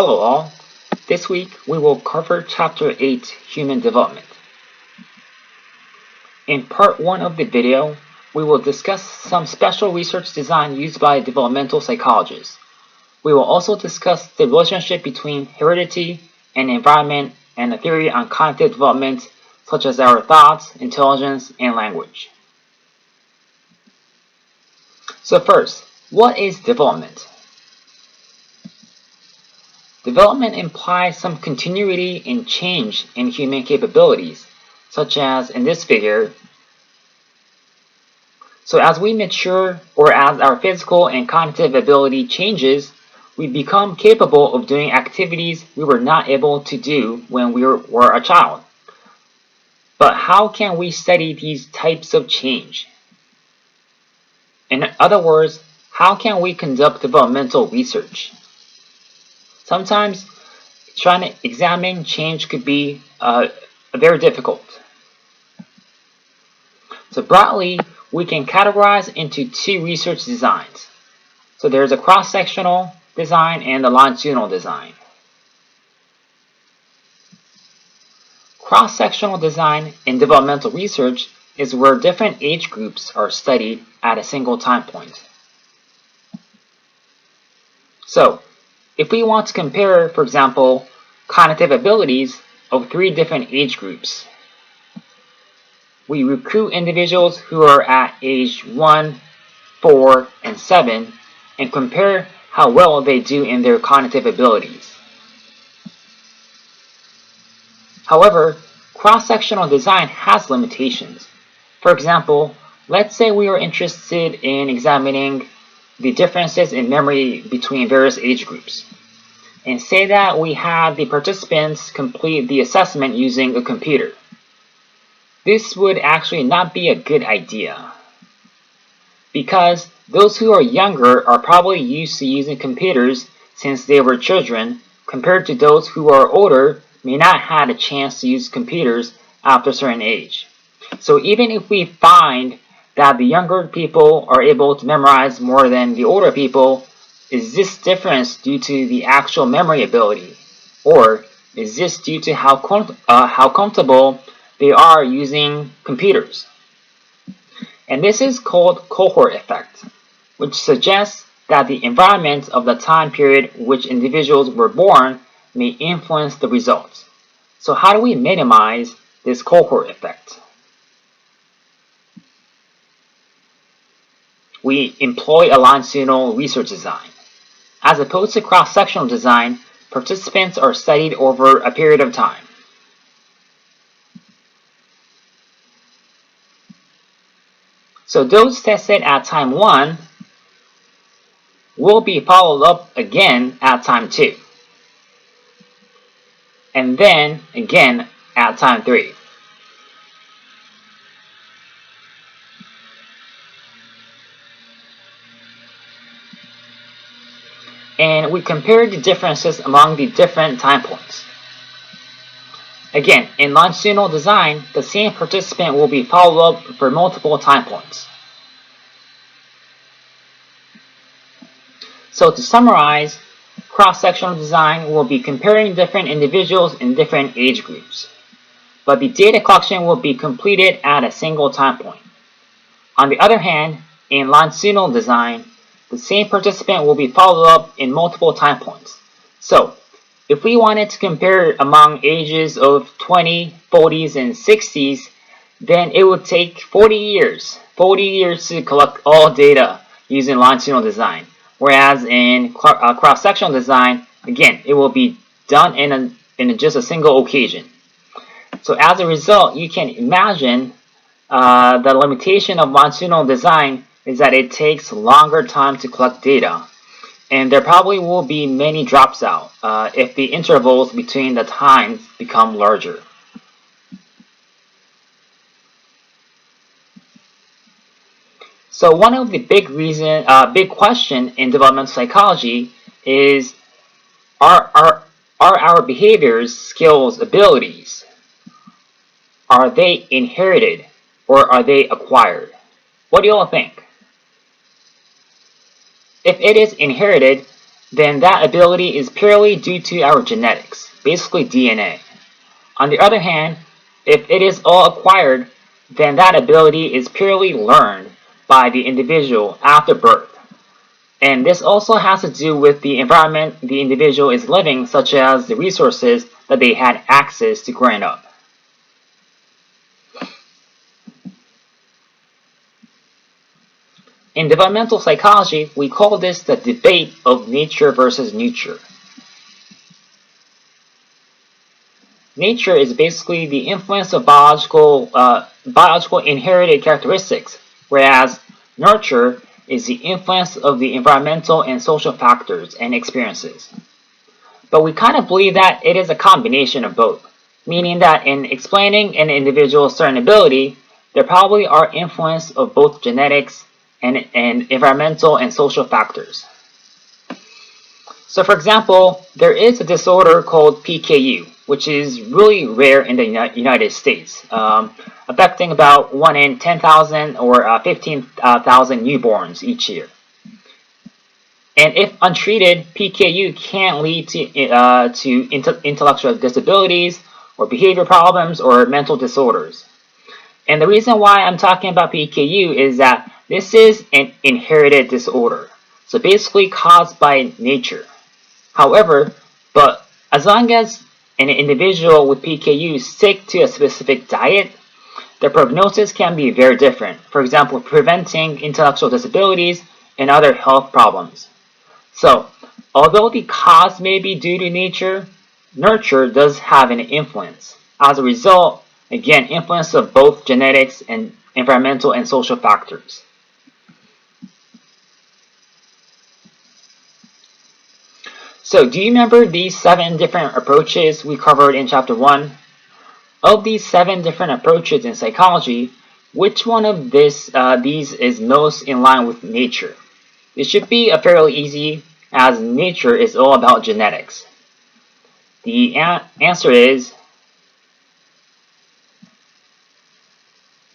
Hello all. This week we will cover Chapter 8, Human Development. In part 1 of the video, we will discuss some special research design used by developmental psychologists. We will also discuss the relationship between heredity and environment and a theory on cognitive development such as our thoughts, intelligence, and language. So first, what is development? Development implies some continuity and change in human capabilities, such as in this figure. So as we mature or as our physical and cognitive ability changes, we become capable of doing activities we were not able to do when we were a child. But how can we study these types of change? In other words, how can we conduct developmental research? Sometimes trying to examine change could be very difficult. So broadly, we can categorize into two research designs. So there's a cross-sectional design and a longitudinal design. Cross-sectional design in developmental research is where different age groups are studied at a single time point. So, if we want to compare, for example, cognitive abilities of 3 different age groups, we recruit individuals who are at age 1, 4, and 7 and compare how well they do in their cognitive abilities. However, cross-sectional design has limitations. For example, let's say we are interested in examining the differences in memory between various age groups. And say that we have the participants complete the assessment using a computer. This would actually not be a good idea, because those who are younger are probably used to using computers since they were children, compared to those who are older may not have a chance to use computers after a certain age. So even if we find that the younger people are able to memorize more than the older people, is this difference due to the actual memory ability, or is this due to how comfortable they are using computers? And this is called cohort effect, which suggests that the environment of the time period which individuals were born may influence the results. So how do we minimize this cohort effect? We employ a longitudinal research design. As opposed to cross-sectional design, participants are studied over a period of time. So those tested at time 1 will be followed up again at time 2, and then again at time 3. And we compare the differences among the different time points. Again, in longitudinal design, the same participant will be followed up for multiple time points. So to summarize, cross-sectional design will be comparing different individuals in different age groups, but the data collection will be completed at a single time point. On the other hand, in longitudinal design, the same participant will be followed up in multiple time points. So, if we wanted to compare among ages of 20, 40s, and 60s, then it would take 40 years to collect all data using longitudinal design. Whereas in cross-sectional design, again, it will be done in just a single occasion. So as a result, you can imagine the limitation of longitudinal design is that it takes longer time to collect data, and there probably will be many drops out if the intervals between the times become larger. So one of the big question in developmental psychology is, are our behaviors, skills, abilities, are they inherited or are they acquired? What do you all think? If it is inherited, then that ability is purely due to our genetics, basically DNA. On the other hand, if it is all acquired, then that ability is purely learned by the individual after birth. And this also has to do with the environment the individual is living, such as the resources that they had access to growing up. In developmental psychology, we call this the debate of nature versus nurture. Nature is basically the influence of biological inherited characteristics, whereas nurture is the influence of the environmental and social factors and experiences. But we kind of believe that it is a combination of both, meaning that in explaining an individual's certain ability, there probably are influence of both genetics and environmental and social factors. So for example, there is a disorder called PKU, which is really rare in the United States, affecting about 1 in 10,000 or 15,000 newborns each year. And if untreated, PKU can lead to intellectual disabilities or behavior problems or mental disorders. And the reason why I'm talking about PKU is that this is an inherited disorder, so basically caused by nature. However, but as long as an individual with PKU stick to a specific diet, the prognosis can be very different. For example, preventing intellectual disabilities and other health problems. So, although the cause may be due to nature, nurture does have an influence. As a result, again, influence of both genetics and environmental and social factors. So, do you remember these 7 different approaches we covered in Chapter 1? Of these 7 different approaches in psychology, which one of these is most in line with nature? It should be fairly easy, as nature is all about genetics. The answer is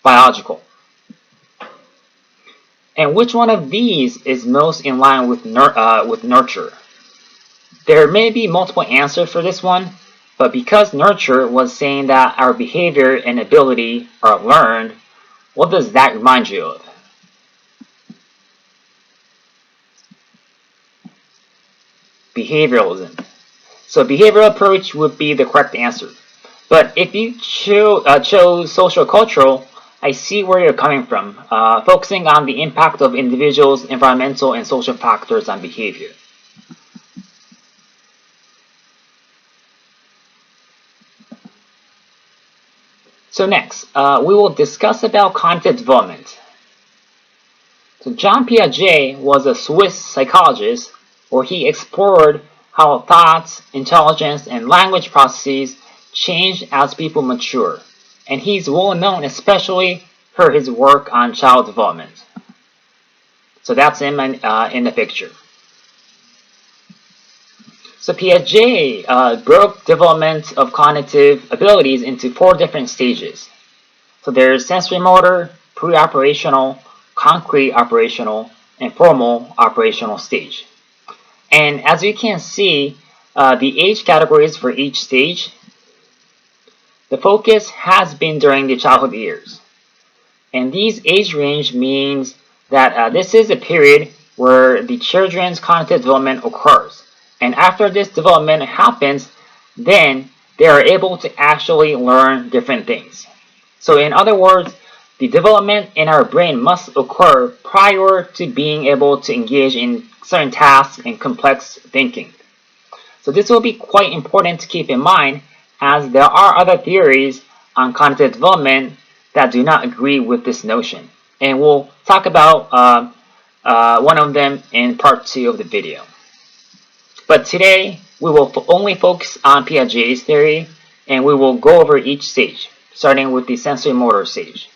biological. And which one of these is most in line with nurture? There may be multiple answers for this one, but because nurture was saying that our behavior and ability are learned, what does that remind you of? Behavioralism. So behavioral approach would be the correct answer. But if you chose social cultural, I see where you're coming from, focusing on the impact of individuals' environmental and social factors on behavior. So next, we will discuss about cognitive development. So Jean Piaget was a Swiss psychologist where he explored how thoughts, intelligence, and language processes change as people mature. And he's well known especially for his work on child development. So that's him in the picture. So Piaget broke development of cognitive abilities into 4 different stages. So there's sensory motor, pre-operational, concrete operational, and formal operational stage. And as you can see, the age categories for each stage, the focus has been during the childhood years. And these age range means that this is a period where the children's cognitive development occurs. And after this development happens, then they are able to actually learn different things. So in other words, the development in our brain must occur prior to being able to engage in certain tasks and complex thinking. So this will be quite important to keep in mind, as there are other theories on cognitive development that do not agree with this notion. And we'll talk about one of them in part 2 of the video. But today, we will only focus on Piaget's theory, and we will go over each stage, starting with the sensory motor stage.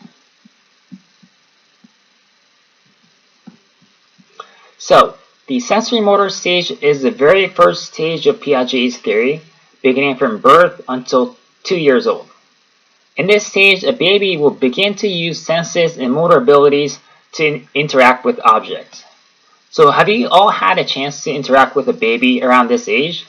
So, the sensory motor stage is the very first stage of Piaget's theory, beginning from birth until 2 years old. In this stage, a baby will begin to use senses and motor abilities to interact with objects. So have you all had a chance to interact with a baby around this age?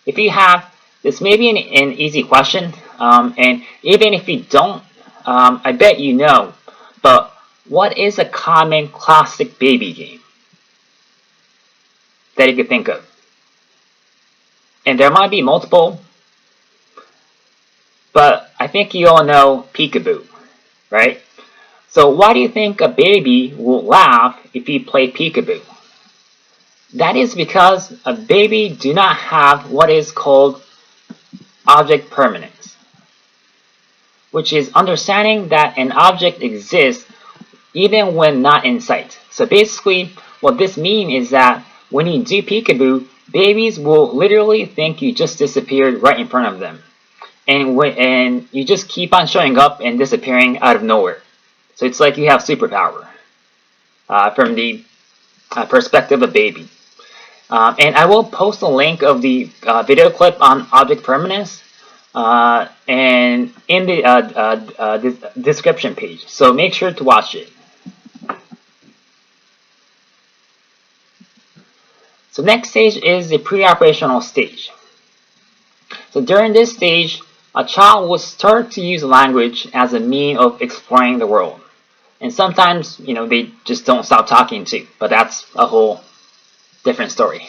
If you have, this may be an easy question, and even if you don't, I bet you know. But what is a common classic baby game that you could think of? And there might be multiple, but I think you all know peekaboo, right? So why do you think a baby will laugh if you play peekaboo? That is because a baby do not have what is called object permanence, which is understanding that an object exists even when not in sight. So basically, what this means is that when you do peekaboo, babies will literally think you just disappeared right in front of them. And you just keep on showing up and disappearing out of nowhere. So it's like you have superpower from the perspective of baby. And I will post a link of the video clip on object permanence and in the description page. So make sure to watch it. So next stage is the pre-operational stage. So during this stage, a child will start to use language as a means of exploring the world. And sometimes, they just don't stop talking too, but that's a whole different story.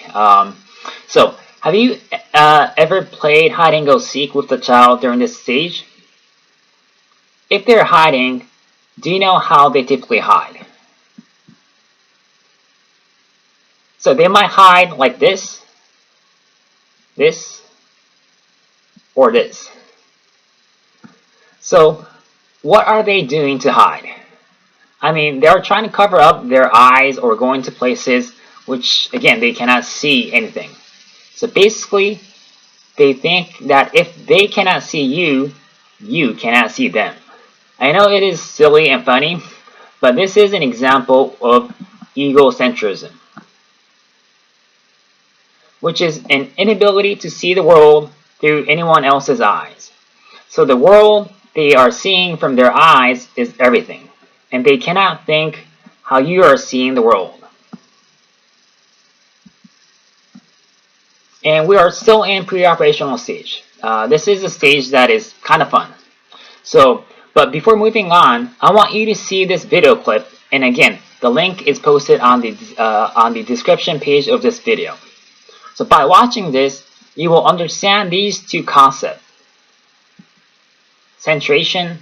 So have you ever played hide and go seek with the child during this stage? If they're hiding, do you know how they typically hide? So they might hide like this, or this. So what are they doing to hide? I mean, they're trying to cover up their eyes or going to places which, again, they cannot see anything. So basically, they think that if they cannot see you, you cannot see them. I know it is silly and funny, but this is an example of egocentrism, which is an inability to see the world through anyone else's eyes. So the world they are seeing from their eyes is everything, and they cannot think how you are seeing the world. And we are still in pre-operational stage. This is a stage that is kind of fun. But before moving on, I want you to see this video clip, and again, the link is posted on the description page of this video. So by watching this, you will understand these two concepts: centration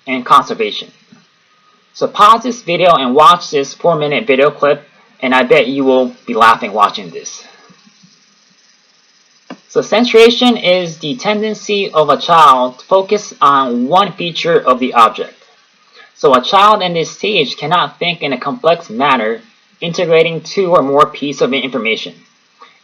and conservation. So pause this video and watch this 4-minute video clip, and I bet you will be laughing watching this. So centration is the tendency of a child to focus on one feature of the object. So a child in this stage cannot think in a complex manner, integrating two or more pieces of information.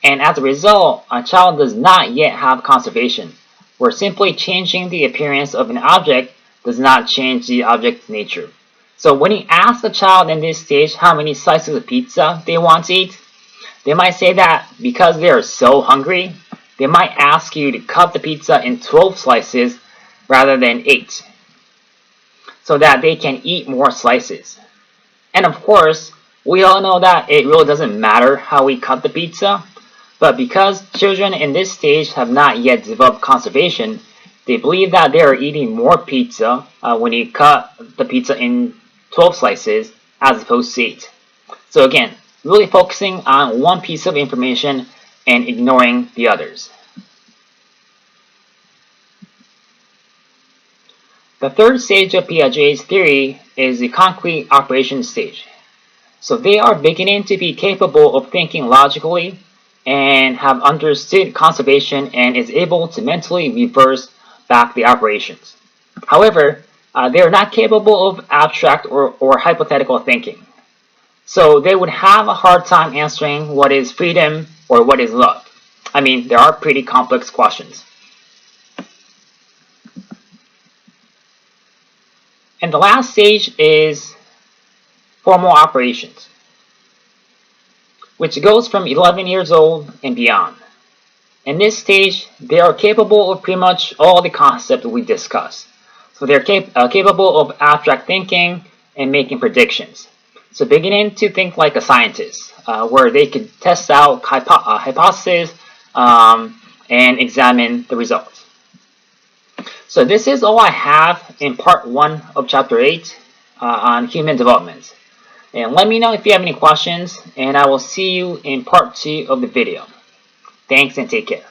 And as a result, a child does not yet have conservation, where simply changing the appearance of an object does not change the object's nature. So when you ask a child in this stage how many slices of pizza they want to eat, they might say that because they are so hungry, they might ask you to cut the pizza in 12 slices rather than 8, so that they can eat more slices. And of course, we all know that it really doesn't matter how we cut the pizza, but because children in this stage have not yet developed conservation, they believe that they are eating more pizza when you cut the pizza in 12 slices as opposed to 8. So again, really focusing on one piece of information and ignoring the others. The third stage of Piaget's theory is the concrete operation stage. So they are beginning to be capable of thinking logically and have understood conservation and is able to mentally reverse back the operations. However, they are not capable of abstract or hypothetical thinking. So they would have a hard time answering what is freedom or what is love. I mean, there are pretty complex questions. And the last stage is formal operations, which goes from 11 years old and beyond. In this stage, they are capable of pretty much all the concepts we discussed. So they're capable of abstract thinking and making predictions. So beginning to think like a scientist, where they could test out hypotheses and examine the results. So this is all I have in part 1 of chapter 8 on human development. And let me know if you have any questions, and I will see you in part 2 of the video. Thanks and take care.